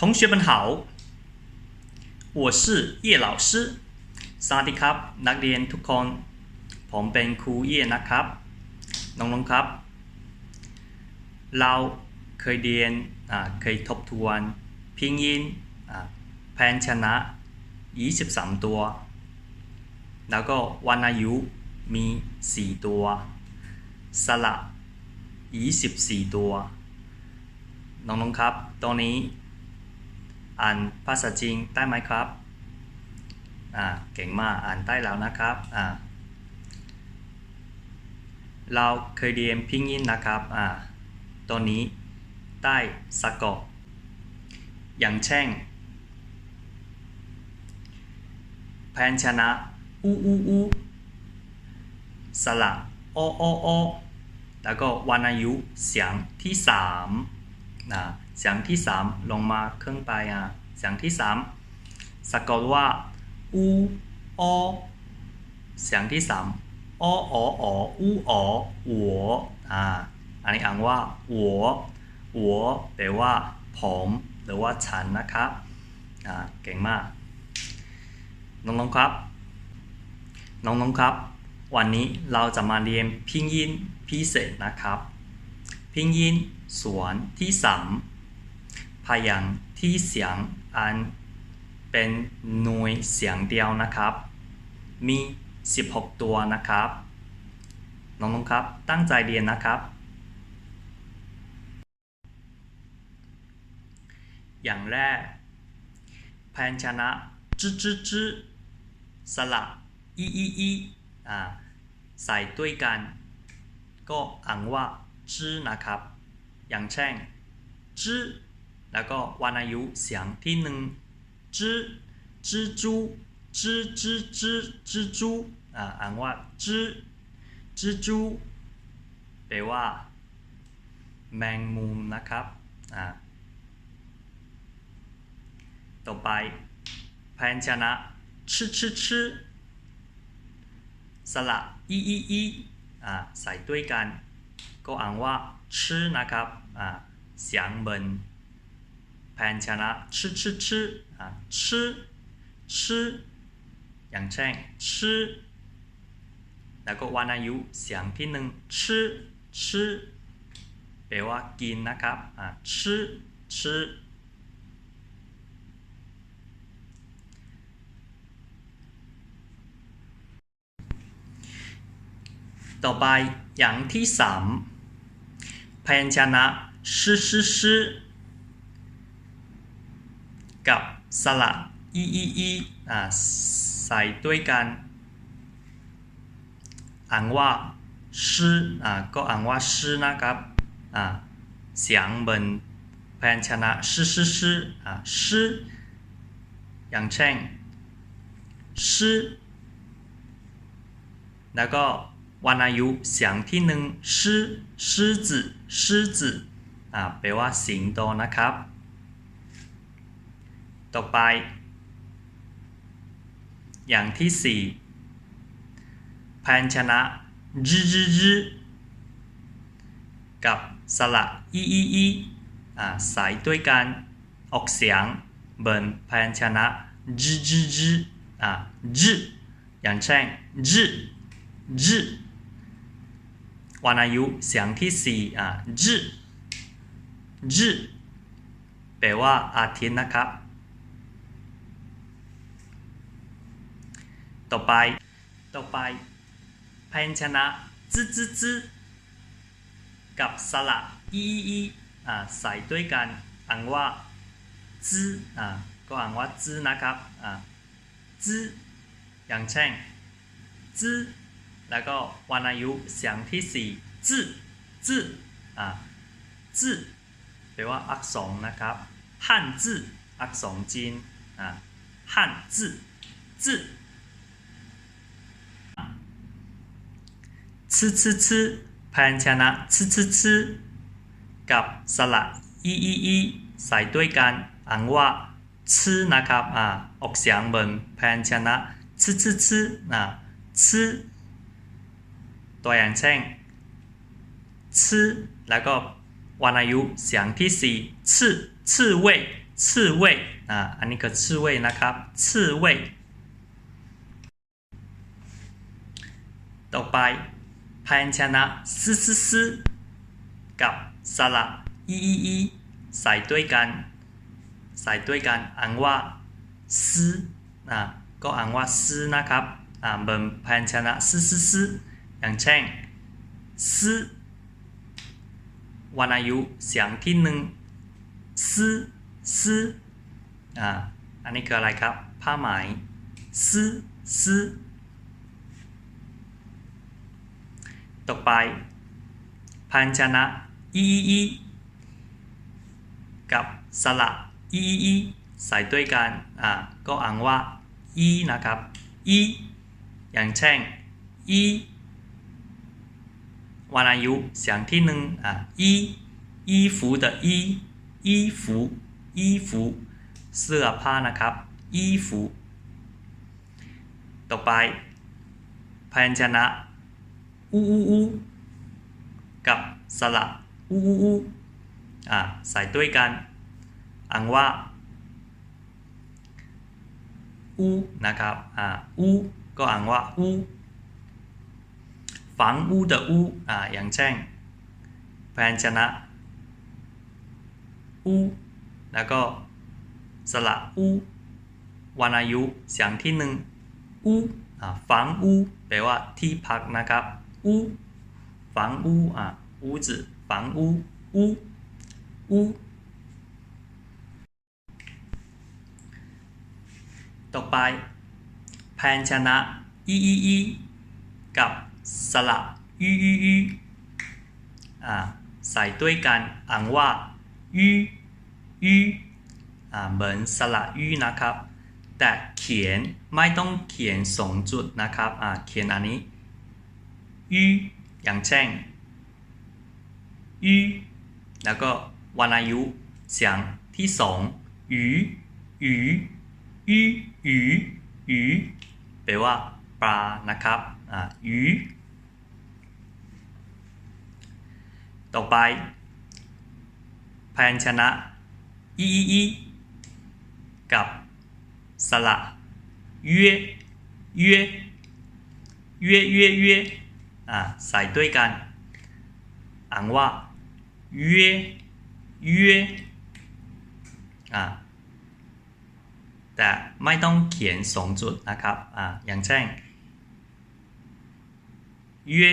同学们好，我是叶老师สวัสดีครับนักเรียนทุกคนผมเป็นครูเย่นะครับน้องๆครับเราเคยเรียนเคยทบทวนพิงยินพยัญชนะ23ตัวแล้วก็วรรณยุกต์มี4ตัวสระ24ตัวน้องๆครับตอนนี้อ่านภาษาจีนได้ไหมครับเก่งมากอ่านได้แล้วนะครับเราเคยเรียนพิงยินนะครับตอนนี้ได้สะกดอย่างเช่นพยัญชนะอูสระอแล้วก็วรรณยุกต์เสียงที่3เสียงที่3ลงมาขึ้นไปเสียงที่3สะกดว่าอูเสียงที่3อูหัวอันนี้อ่านว่าหัวแปลว่าผมหรือว่าฉันนะครับเก่งมากน้องๆครับวันนี้เราจะมาเรียนพิงยินพิเศษนะครับพิงยินส่วนที่3พยางค์ที่เสียงอันเป็นหน่วยเสียงเดียวนะครับมี16ตัวนะครับน้องๆครับตั้งใจเรียนนะครับอย่างแรกพยัญชนะจื้อสระอีใส่ด้วยกันก็อ่านว่าจื้อนะครับอย่างเช่นจื้อแล้วก็วรรณยุกต์เสียงที่1จื้อจู蜘蛛อ่านว่า蜘蛛แปลว่าแมงมุมนะครับต่อไปพยัญชนะชื่อสระอีใส่ด้วยกันก็อ่านว่าชื่อนะครับเสียงเหมือนพยัญชนะชื่ออย่างเช่นชื่อแล้วก็วรรณยุกต์เสียงที่1ชื่อแปลว่ากินนะครับชื่อต่อไปอย่างที่3พยัญชนะชื่อกับสระอีใส่ด้วยกันอ่านว่าชื่อก็อ่านว่าชื่อนะครับเสียงเหมือนพยัญชนะชื่ออย่างเช่นชื่อแล้วก็วรรณยุกต์เสียงที่1狮子แปลว่าสิงโตนะครับต่อไปอย่างที่4พยัญชนะจื้อกับสระอีใส่ด้วยกันออกเสียงเหมือนพยัญชนะจื้ออย่างเช่นจื้อวรรณยุกต์เสียงที่4จื้อแปลว่าอาทิตย์นะครับต่อไปพยัญชนะจื้อกับสระอีใส่ด้วยกันอ่านว่าจื้อก็อ่านว่าจื้อนะครับจื้ออย่างเช่นจื้อแล้วก็วรรณยุกต์เสียงที่4จื้อแปลว่าอักษรนะครับฮั่นจื้ออักษรจีนฮั่นจื้อชื่อพยัญชนะชื่อกับสระอีใส่ด้วยกันอ่านว่าชื่อนะครับออกเสียงเหมือนพยัญชนะชื่อตัวอย่างเช่นชื่อแล้วก็วรรณยุกต์เสียงที่4刺猬刺猬อันนี้ก็刺猬นะครับ刺猬ต่อไปพยัญชนะซื้อกับสระอีใส่ด้วยกันอ่านว่าซื้อก็อ่านว่าซื้อนะครับเหมือนพยัญชนะซื้ออย่างเช่นซื้อวรรณยุกต์เสียงที่หนึ่งซื้ออันนี้คืออะไรครับผ้าไหมซื้อต่อไปพยัญชนะอีกับสระอีใส่ด้วยกันก็อ่านว่าอีนะครับอีอย่างเช่นอีวรรณยุกต์เสียงที่หนึ่ง衣服的衣服เสื้อผ้านะครับ衣服ต่อไปพยัญชนะอูกับสระอูใส่ด้วยกันอ่านว่าอูนะครับอูก็อ่านว่าอู房屋的屋อย่างเช่นพยัญชนะอูแล้วก็สระอูวรรณยุกต์เสียงที่หนึ่งอู房屋แปลว่าที่พักนะครับอู房屋屋子房屋อูต่อไปพยัญชนะอีกับสระยูใส่ด้วยกันอ่านว่ายูเหมือนสระยูนะครับแต่เขียนไม่ต้องเขียนสองจุดนะครับเขียนอันนี้ยูอย่างเช่นยูแล้วก็วรรณยุกต์เสียงที่สองยูแปลว่าปลานะครับยูต่อไปพยัญชนะอีกับสระเย่ใส่ด้วยกันอ่านว่าเย่แต่ไม่ต้องเขียนสองจุดนะครับอย่างเช่นเย่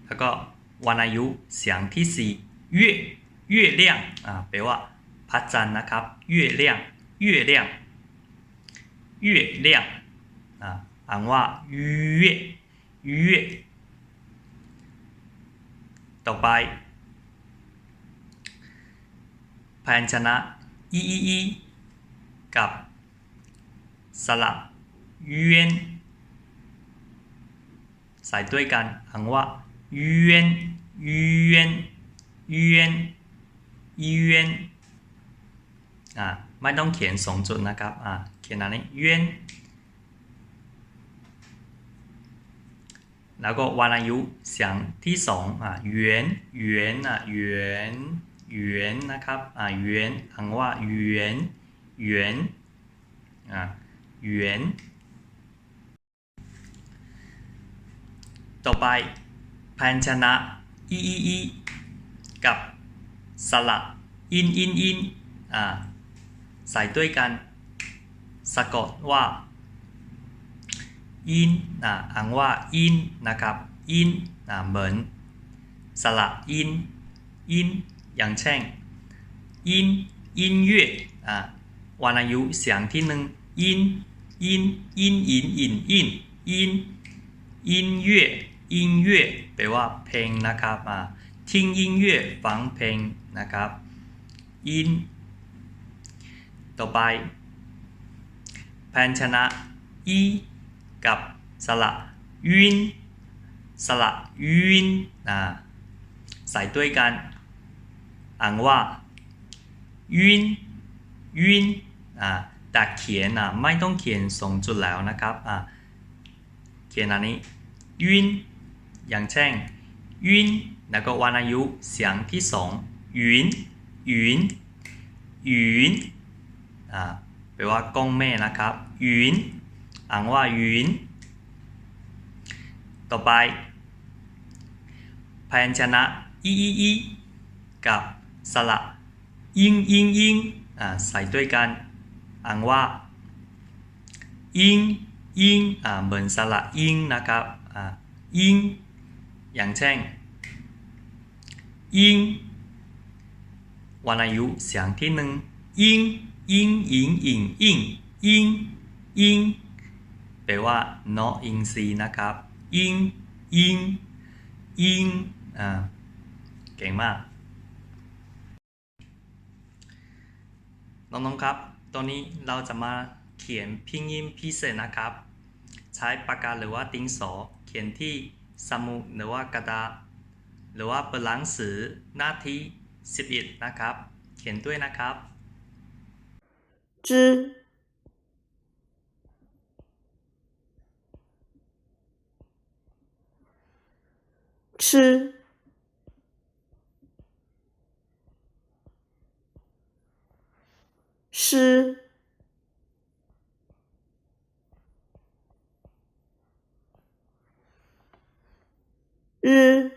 แล้วก็วรรณยุกต์เสียงที่สี่月亮แปลว่าพระจันทร์นะครับ月亮อ่านว่า月ต่อไปพยัญชนะอีกับสระเวียนใส่ด้วยกันอ่านว่าเวียนไม่ต้องเขียนสองจุดนะครับเขียนอันนี้เวียนแล้วก็วรรณยุกต์เสียงที่สองเหวียนนะครับเหวียนอ่านว่าเหวียนต่อไปพยัญชนะอีกับสระอินใส่ด้วยกันสะกดว่าอินอ่านว่าอินนะครับอินเหมือนสระอินอย่างเช่น音乐วรรณยุกต์เสียงที่หนึ่ง音乐แปลว่าเพลงนะครับ听音乐ฟังเพลงนะครับอินต่อไปพยัญชนะอีกับสระวินใส่ด้วยกันอ่านว่าวินแต่เขียนไม่ต้องเขียนสองจุดแล้วนะครับเขียนอันนี้วินอย่างเช่นวินแล้วก็วรรณยุกต์เสียงที่สองหยุน แปลว่าก้องแม่นะครับหยุนอ่านว่าหยุนต่อไปพยัญชนะอีกับสระยิงใส่ด้วยกันอ่านว่ายิงเหมือนสระยิงนะครับยิงอย่างเช่นยิงวรรณยุกต์เสียงที่หนึ่งยิงยิงแปลว่านออินทรีนะครับยิงเก่งมากน้องๆครับตอนนี้เราจะมาเขียนพิมพ์ยินพิเศษนะครับใช้ปากกาหรือว่าดินสอเขียนที่สมุดหรือว่ากระดาษหรือว่าเปิดหนังสือหน้าที่11นะครับเขียนด้วยนะครับ吃日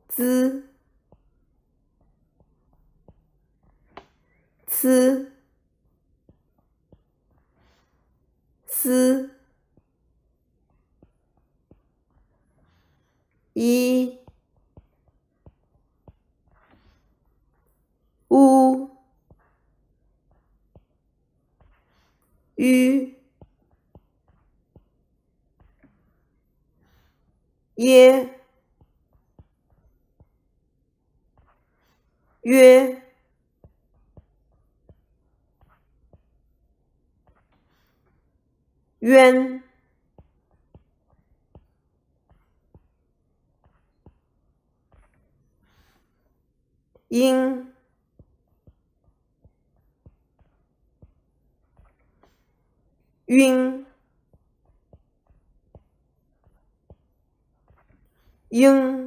滋呲丝一乌吁耶约渊阴晕鹰